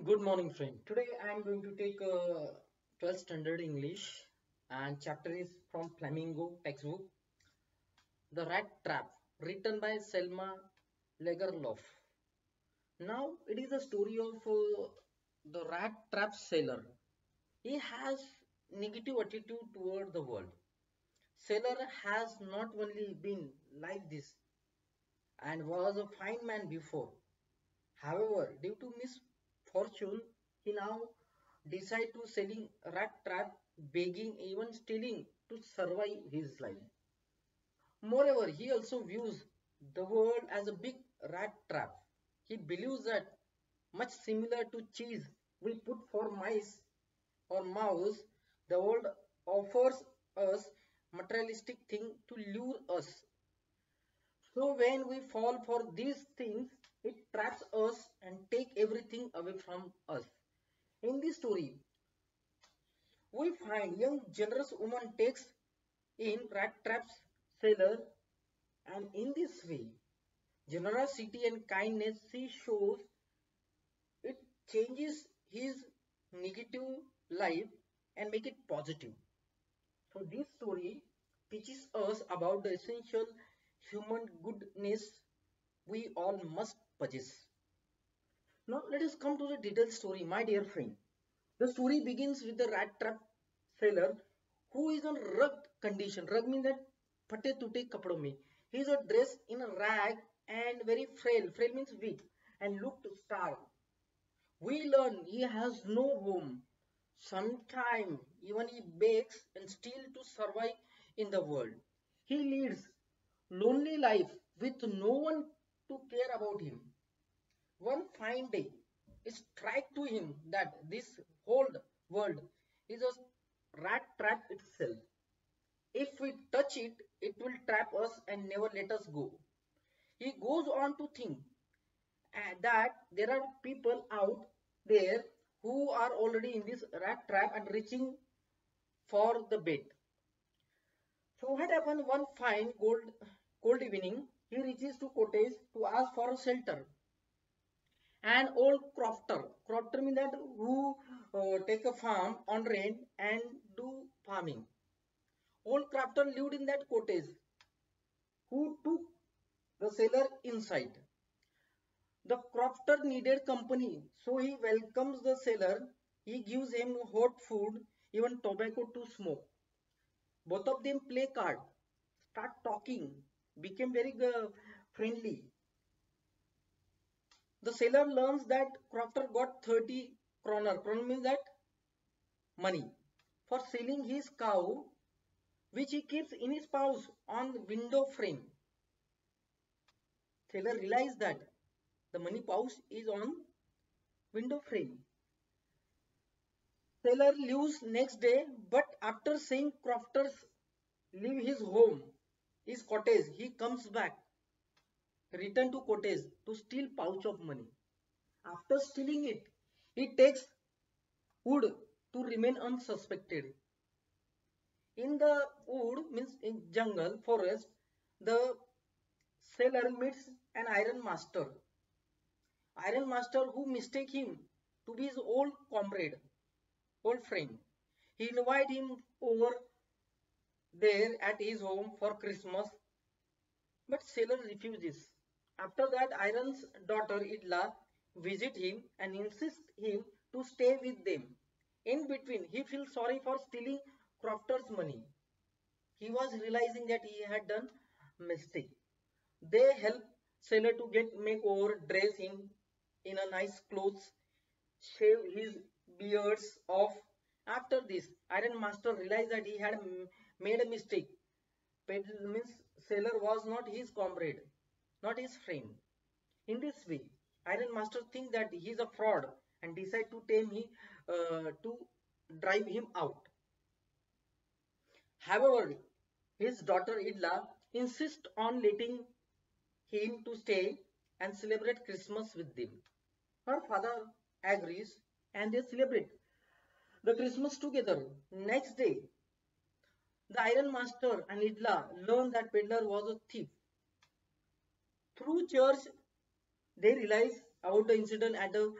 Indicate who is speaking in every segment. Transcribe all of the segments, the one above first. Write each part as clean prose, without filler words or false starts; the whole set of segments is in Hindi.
Speaker 1: Good morning, friend. Today I am going to take 12th standard English and chapter is from Flamingo textbook, The Rat Trap, written by Selma Lagerlof. Now it is a story of the rat trap sailor. He has negative attitude toward the world. Sailor has not only been like this and was a fine man before. However, due to misfortune, he now decide to selling rat trap, begging, even stealing to survive his life. Moreover, he also views the world as a big rat trap. He believes that much similar to cheese we put for mice or mouse, the world offers us materialistic thing to lure us. So when we fall for these things, it traps us and take everything away from us. In this story, we find young generous woman takes in rat traps sailor, and in this way, generosity and kindness she shows, it changes his negative life and make it positive. So this story teaches us about the essential human goodness we all must possess. Now let us come to the detailed story, my dear friend. The story begins with the rat trap sailor who is in rugged condition. Rug means that phate tute kapdon mein. He is dressed in a rag and very frail. Frail means weak and looked starved. We learn he has no home. Sometime even he begs and steals to survive in the world. He leads lonely life with no one to care about him. One fine day, it strike to him that this whole world is a rat trap itself. If we touch it, it will trap us and never let us go. He goes on to think that there are people out there who are already in this rat trap and reaching for the bait. So what happened one fine cold evening, he reaches to cottage to ask for a shelter. An old crofter means that who take a farm on rent and do farming. Old crafter lived in that cottage who took the sailor inside. The crofter needed company, so he welcomes the sailor. He gives him hot food, even tobacco to smoke. Both of them play card, start talking, became very friendly. The sailor learns that crofter got 30 kroner. Kroner means that money for selling his cow, which he keeps in his pouch on window frame. Sailor realized that the money pouch is on window frame. Sailor leaves next day, but after seeing crofters leave his home, his cottage, he comes back, return to cottage to steal pouch of money. After stealing it, he takes wood to remain unsuspected. In the wood means in jungle forest, the sailor meets an iron master. Iron master who mistake him to be his old comrade, old friend. He invite him over there at his home for Christmas, but sailor refuses. After that, Iron's daughter Idla visit him and insist him to stay with them. In between, he feels sorry for stealing Crofter's money. He was realizing that he had done mistake. They help sailor to get makeover, dress him in a nice clothes, shave his beards off. After this, Iron Master realized that he had made a mistake. Pedal means sailor was not his comrade, not his friend. In this way, Iron Master thinks that he is a fraud and decide to tame him to drive him out. However, his daughter Idla insists on letting him to stay and celebrate Christmas with them. Her father agrees and they celebrate the Christmas together. Next day, the Iron Master and Idla learn that Peddler was a thief. Through church, they realize about the incident at the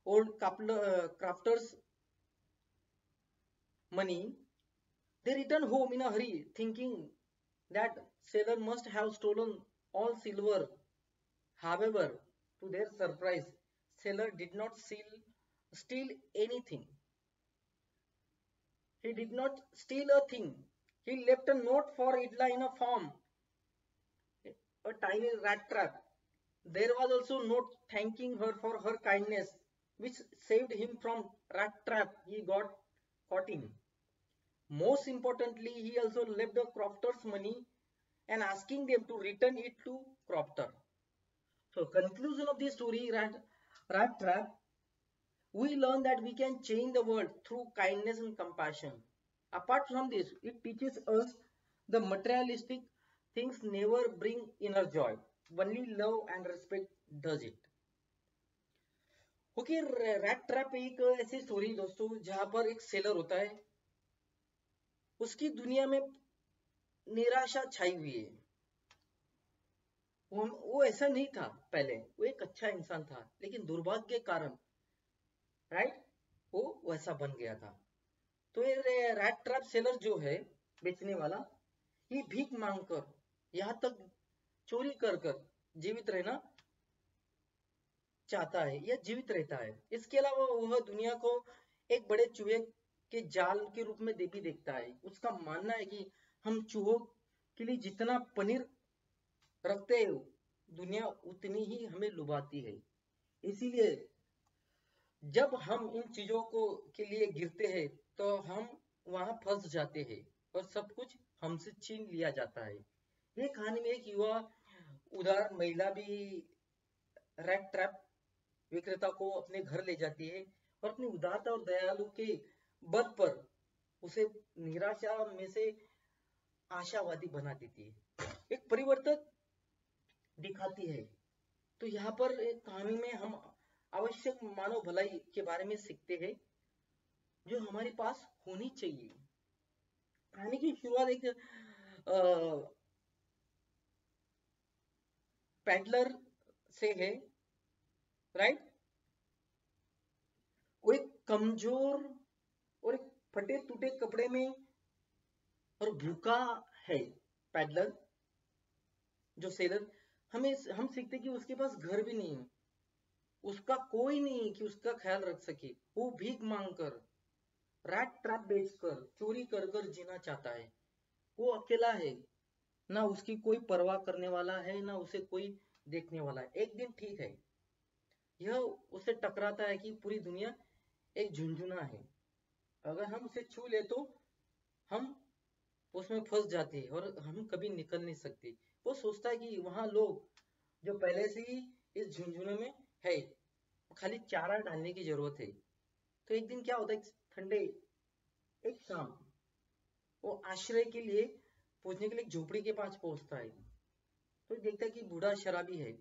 Speaker 1: old crafters money, they return home in a hurry, thinking that sailor must have stolen all silver. However, to their surprise, sailor did not steal anything. He did not steal a thing. He left a note for Idla in a form, a tiny rat trap. There was also a note thanking her for her kindness, which saved him from rat trap he got caught in. Most importantly, he also left the crofters money and asking them to return it to crofter. So conclusion of the story, rat trap, we learn that we can change the world through kindness and compassion. Apart from this, it teaches us the materialistic things never bring inner joy. Only love and respect does it. Okay, rat trap एक ऐसी स्टोरी दोस्तों जहां पर एक सेलर होता है, उसकी दुनिया में निराशा छाई हुई है। वो ऐसा नहीं था पहले, वो एक अच्छा इंसान था, लेकिन दुर्भाग्य के कारण राइट वो वैसा बन गया था। तो ये रैट ट्रैप सेलर जो है, बेचने वाला, ये भीख मांगकर, यहाँ तक चोरी कर कर जीवित रहना चाहता है या जीवित रहता है। इसके अलावा वह दुनिया को एक बड़े चूहे के जाल के रूप में भी देखता है। उसका मानना है कि हम चूहों के लिए जितना पनीर रखते हैं, दुनिया उतनी ही हमें लुभाती है। इसीलिए जब हम इन चीजों को के लिए गिरते हैं तो हम वहां फंस जाते हैं और सब कुछ हमसे छीन लिया जाता है। ये कहानी में एक युवा उदार महिला भी रैट ट्रैप विक्रेता को अपने घर ले जाती है और अपनी उदारता और दयालु के बल पर उसे निराशा में से आशावादी बना देती है, एक परिवर्तन दिखाती है। तो यहाँ पर एक कहानी में हम आवश्यक मानव भलाई के बारे में सीखते हैं जो हमारे पास होनी चाहिए। कहानी की शुरुआत एक पैडलर से है, राइट। वो एक कमजोर और एक फटे टूटे कपड़े में और भूखा है पैडलर, जो सेलर। हम सीखते कि उसके पास घर भी नहीं है, उसका कोई नहीं कि उसका ख्याल रख सके। वो भीख मांगकर, रैट ट्रैप बेचकर, चोरी कर कर जीना चाहता है। वो अकेला है, ना उसकी कोई परवाह करने वाला है, ना उसे कोई देखने वाला है। एक दिन ठीक है, यह उसे टकराता है कि पूरी दुनिया एक झुंझुना है। अगर हम उसे छू ले तो हम उसमें फंस जाते हैं और हम कभी निकल नहीं सकते। वो सोचता है कि वहां लोग जो पहले से ही इस झुंझुने में है, खाली चारा डालने की जरूरत है। तो एक दिन क्या होता है, ठंडे एक शाम वो आश्रय के लिए पहुंचने के लिए एक झोपड़ी के पास पहुंचता है। तो देखता है कि बूढ़ा शराबी है,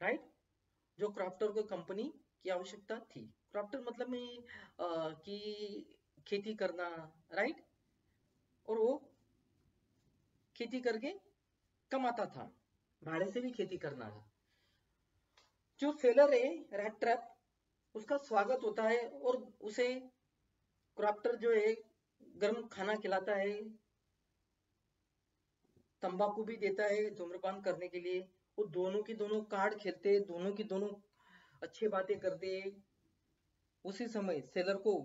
Speaker 1: राइट, जो क्राफ्टर को कंपनी की आवश्यकता थी। क्राफ्टर मतलब में कि खेती करना, राइट, और वो खेती करके कमाता था, भाड़े से भी खेती करना था। जो सेलर है रैट ट्रैप, उसका स्वागत होता है और उसे क्राफ्टर जो है गर्म खाना खिलाता है, तंबाकू भी देता है धूम्रपान करने के लिए। वो दोनों की दोनों कार्ड खेलते, दोनों की दोनों अच्छी बातें करते। उसी समय सेलर को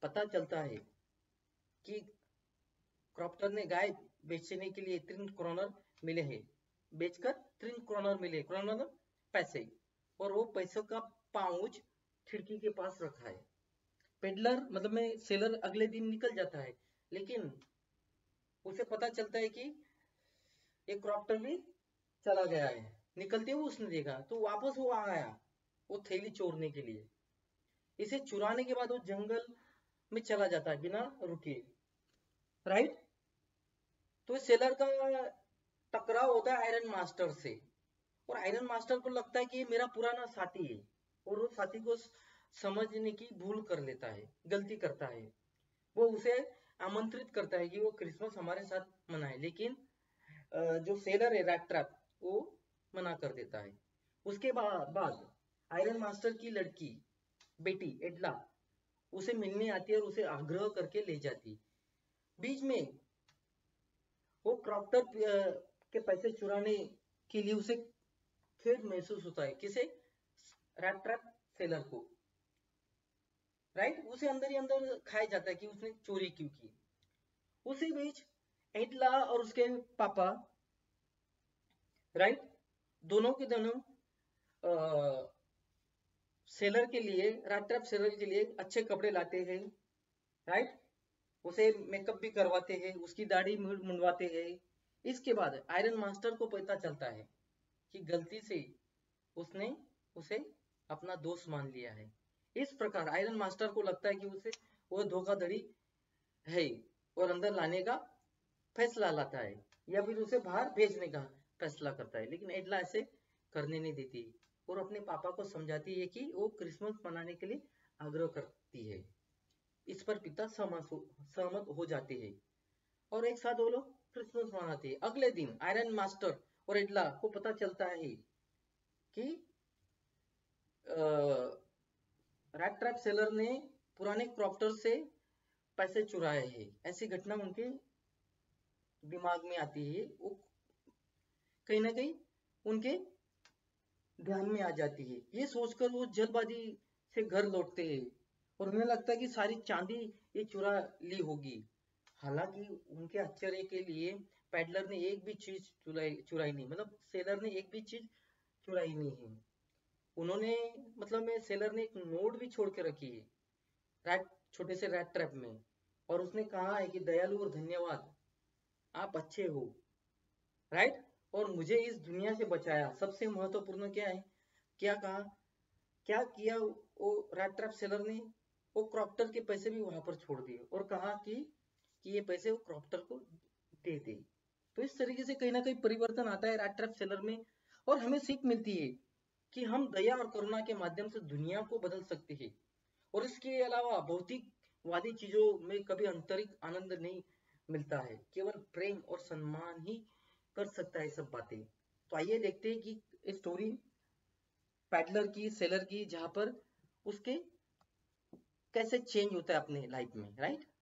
Speaker 1: पता चलता है कि क्रॉफ्टर ने गाय बेचने के लिए 3 क्रोनर मिले हैं, बेचकर 3 क्रोनर मिले, क्रोनर मतलब पैसे, और वो पैसों का पाउच खिड़की के पास रखा है। पेडलर मतलब में सेलर अगले दिन निकल जाता है, लेकिन उसे पता चलता है कि एक क्रॉफ्टर भी चला गया है। निकलते हुए उसने देखा तो वापस वो आ गया, वो थैली चोरने के लिए। इसे चुराने के बाद वो जंगल में चला जाता है बिना रुके, राइट। तो सेलर का टकराव होता है आयरन मास्टर से, और आयरन मास्टर को लगता है कि ये मेरा पुराना साथी है, और वो साथी को समझने की भूल कर लेता है, गलती करता है। वो उसे आमंत्रित करता है कि वो क्रिसमस हमारे साथ मनाए, लेकिन जो सेलर है रैट ट्रैप, वो मना कर देता है। उसके बाद आयरन मास्टर की लड़की बेटी एडला उसे मिलने आती है और उसे आग्रह करके ले जाती। बीच में वो क्रॉप्टर के पैसे चुराने के लिए उसे खेद महसूस होता है। किसे? रैट ट्रैप सेलर को, राइट? उसे अंदर ही अंदर खाया जाता है कि उसने चोरी क्यों की। उसी बीच एडला और उसके पापा, राइट, दोनों के दोनों सेलर के लिए, रैट ट्रैप सेलर के लिए अच्छे कपड़े लाते हैं, राइट, उसे मेकअप भी करवाते हैं, उसकी दाढ़ी मुंडवाते हैं। इसके बाद आयरन मास्टर को पता चलता है कि गलती से उसने उसे अपना दोस्त मान लिया है। इस प्रकार आयरन मास्टर को लगता है कि उसे वो धोखाधड़ी है और अंदर लाने का फैसला लाता है या फिर उसे बाहर भेजने का फैसला करता है। लेकिन एडला ऐसे करने नहीं देती और अपने पापा को समझाती है कि वो क्रिसमस मनाने के लिए आग्रह करती है। इस पर पिता सहमत हो जाते हैं और एक साथ वो लोग क्रिसमस मनाते हैं। अगले दिन आयरन मास्टर और एडला को पता चलता है कि रैट ट्रैप सेलर ने पुराने क्रॉप्टर से पैसे चुराए हैं। ऐसी घटना उनके दिमाग में आती है, वो कहीं ना कहीं उनके ध्यान में आ जाती है। ये सोचकर वो जल्दबाजी से घर लौटते हैं और उन्हें लगता है कि सारी चांदी ये चुरा ली होगी। हालांकि उनके आश्चर्य के लिए पैडलर ने एक भी चीज चुराई नहीं, मतलब सेलर ने एक भी चीज चुराई नहीं है। उन्होंने, मतलब में सेलर ने एक नोट भी छोड़ के रखी है रैट, छोटे से रैट ट्रैप में, और उसने कहा है कि दयालु और धन्यवाद, आप अच्छे हो, राइट, और मुझे इस दुनिया से बचाया। सबसे महत्वपूर्ण क्या है, क्या कहा, क्या किया वो रैट ट्रैप सेलर ने, वो क्रॉप्टर के पैसे भी वहां पर छोड़ दिए और कहा कि ये पैसे वो क्रॉप्टर को दे दे। तो इस तरीके से कहीं ना कहीं परिवर्तन आता है रैट ट्रैप सेलर में और हमें सीख मिलती है कि हम दया और करुणा के माध्यम से दुनिया को बदल सकते हैं। और इसके अलावा भौतिकवादी चीजों में कभी आंतरिक आनंद नहीं मिलता है, केवल प्रेम और सम्मान ही कर सकता है सब बातें। तो आइए देखते हैं कि स्टोरी पैडलर की, सेलर की, जहां पर उसके कैसे चेंज होता है अपने लाइफ में, राइट।